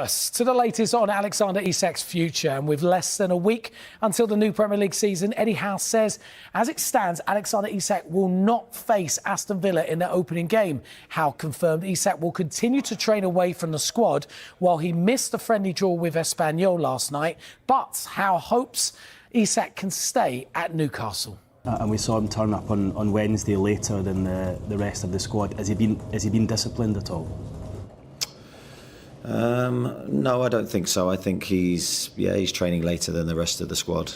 First, to the latest on Alexander Isak's future, and with less than a week until the new Premier League season, Eddie Howe says, as it stands, Alexander Isak will not face Aston Villa in their opening game. Howe confirmed Isak will continue to train away from the squad while he missed the friendly draw with Espanyol last night, but Howe hopes Isak can stay at Newcastle. And we saw him turn up on Wednesday later than the rest of the squad. Has he been disciplined at all? No, I don't think so. I think he's training later than the rest of the squad.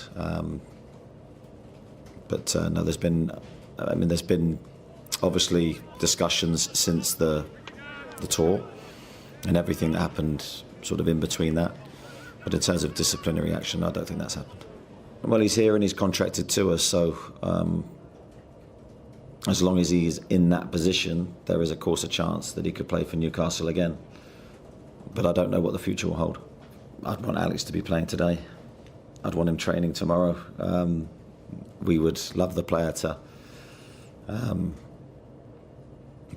But no, there's been obviously discussions since the tour and everything that happened sort of in between that. But in terms of disciplinary action, I don't think that's happened. Well, he's here and he's contracted to us, so as long as he's in that position, there is of course a chance that he could play for Newcastle again. But I don't know what the future will hold. I'd want Alex to be playing today. I'd want him training tomorrow. We would love the player to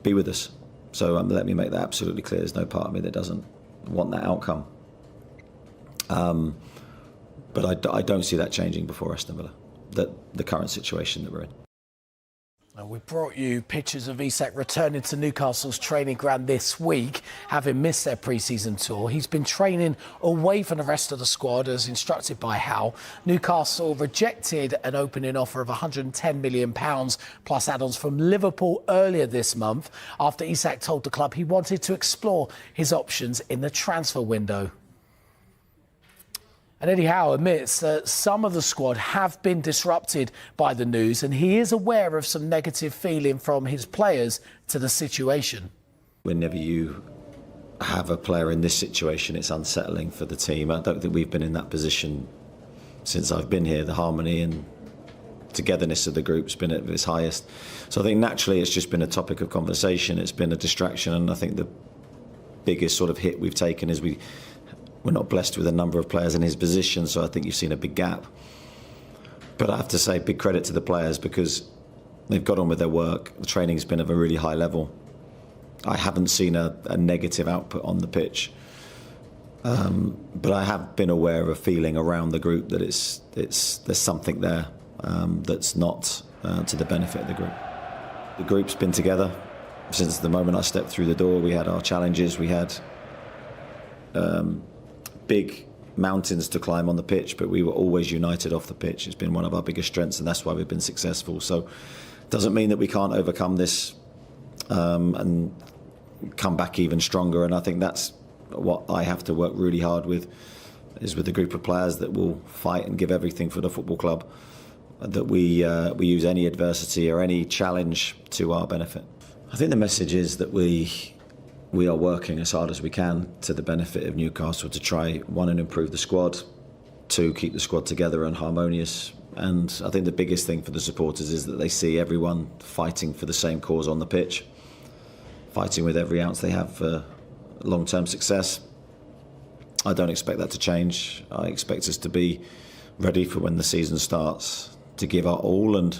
be with us. So let me make that absolutely clear. There's no part of me that doesn't want that outcome. But I don't see that changing before Aston Villa, the current situation that we're in. We brought you pictures of Isak returning to Newcastle's training ground this week, having missed their pre-season tour. He's been training away from the rest of the squad as instructed by Howe. Newcastle rejected an opening offer of £110 million plus add-ons from Liverpool earlier this month after Isak told the club he wanted to explore his options in the transfer window. And Eddie Howe admits that some of the squad have been disrupted by the news, and he is aware of some negative feeling from his players to the situation. Whenever you have a player in this situation, it's unsettling for the team. I don't think we've been in that position since I've been here. The harmony and togetherness of the group's been at its highest. So I think naturally it's just been a topic of conversation. It's been a distraction, and I think the biggest sort of hit we've taken is we're not blessed with a number of players in his position, so I think you've seen a big gap. But I have to say big credit to the players because they've got on with their work. The training's been of a really high level. I haven't seen a negative output on the pitch. But I have been aware of a feeling around the group that there's something there that's not to the benefit of the group. The group's been together since the moment I stepped through the door. We had our challenges, we had big mountains to climb on the pitch, but we were always united off the pitch. It's been one of our biggest strengths, and that's why we've been successful. So it doesn't mean that we can't overcome this and come back even stronger. And I think that's what I have to work really hard with, is with a group of players that will fight and give everything for the football club, that we use any adversity or any challenge to our benefit. I think the message is that we are working as hard as we can to the benefit of Newcastle to try, one, and improve the squad, two, keep the squad together and harmonious. And I think the biggest thing for the supporters is that they see everyone fighting for the same cause on the pitch, fighting with every ounce they have for long-term success. I don't expect that to change. I expect us to be ready for when the season starts, to give our all, and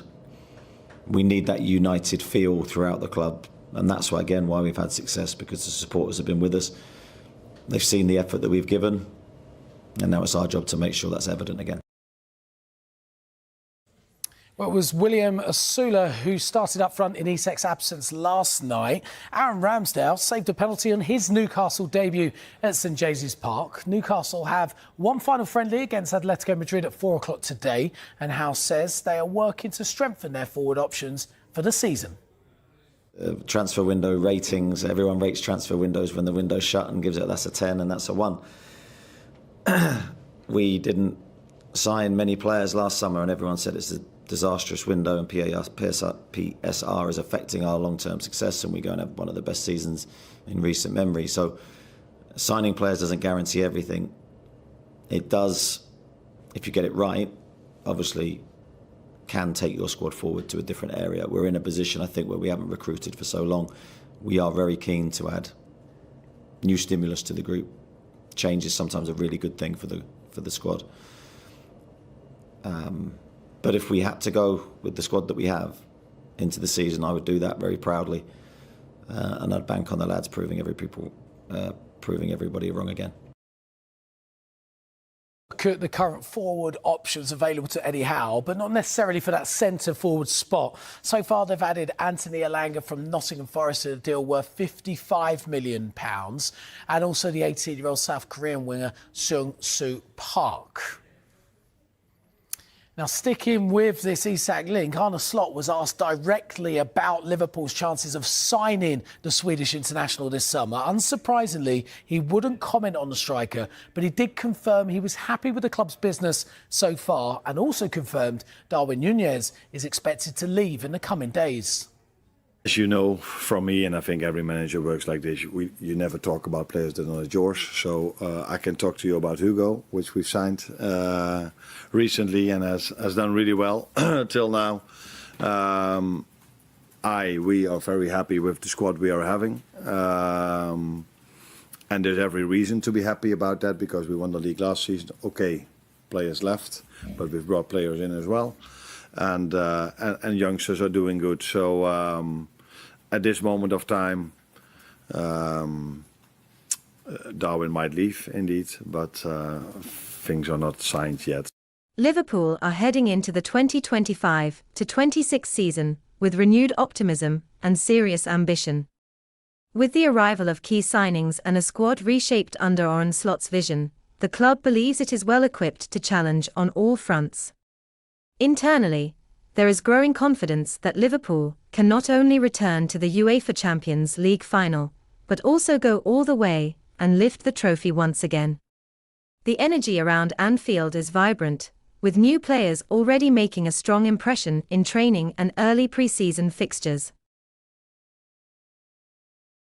we need that united feel throughout the club. And that's why we've had success, because the supporters have been with us. They've seen the effort that we've given, and now it's our job to make sure that's evident again. Well, it was William Osula who started up front in Isak's absence last night. Aaron Ramsdale saved a penalty on his Newcastle debut at St James's Park. Newcastle have one final friendly against Atletico Madrid at 4 o'clock today, and Howe says they are working to strengthen their forward options for the season. Transfer window ratings, everyone rates transfer windows when the window's shut and gives it, that's a 10 and that's a 1. We didn't sign many players last summer and everyone said it's a disastrous window and PSR is affecting our long-term success, and we're going to have one of the best seasons in recent memory. So signing players doesn't guarantee everything. It does, if you get it right, obviously can take your squad forward to a different area. We're in a position, I think, where we haven't recruited for so long. We are very keen to add new stimulus to the group. Change is sometimes a really good thing for the squad. But if we had to go with the squad that we have into the season, I would do that very proudly, and I'd bank on the lads proving everybody wrong again. look at the current forward options available to Eddie Howe, but not necessarily for that centre forward spot. So far, they've added Anthony Elanga from Nottingham Forest to a deal worth £55 million, and also the 18-year-old South Korean winger Seung-Soo Park. Now, sticking with this Isak link, Arne Slot was asked directly about Liverpool's chances of signing the Swedish international this summer. Unsurprisingly, he wouldn't comment on the striker, but he did confirm he was happy with the club's business so far, and also confirmed Darwin Núñez is expected to leave in the coming days. As you know from me, and I think every manager works like this, you never talk about players that are not yours. So I can talk to you about Hugo, which we've signed recently and has done really well till now. We are very happy with the squad we are having. And there's every reason to be happy about that because we won the league last season. Okay, players left, but we've brought players in as well. And youngsters are doing good. So at this moment of time, Darwin might leave indeed, but things are not signed yet. Liverpool are heading into the 2025-26 season with renewed optimism and serious ambition. With the arrival of key signings and a squad reshaped under Arne Slot's vision, the club believes it is well equipped to challenge on all fronts. Internally, there is growing confidence that Liverpool can not only return to the UEFA Champions League final, but also go all the way and lift the trophy once again. The energy around Anfield is vibrant, with new players already making a strong impression in training and early pre-season fixtures.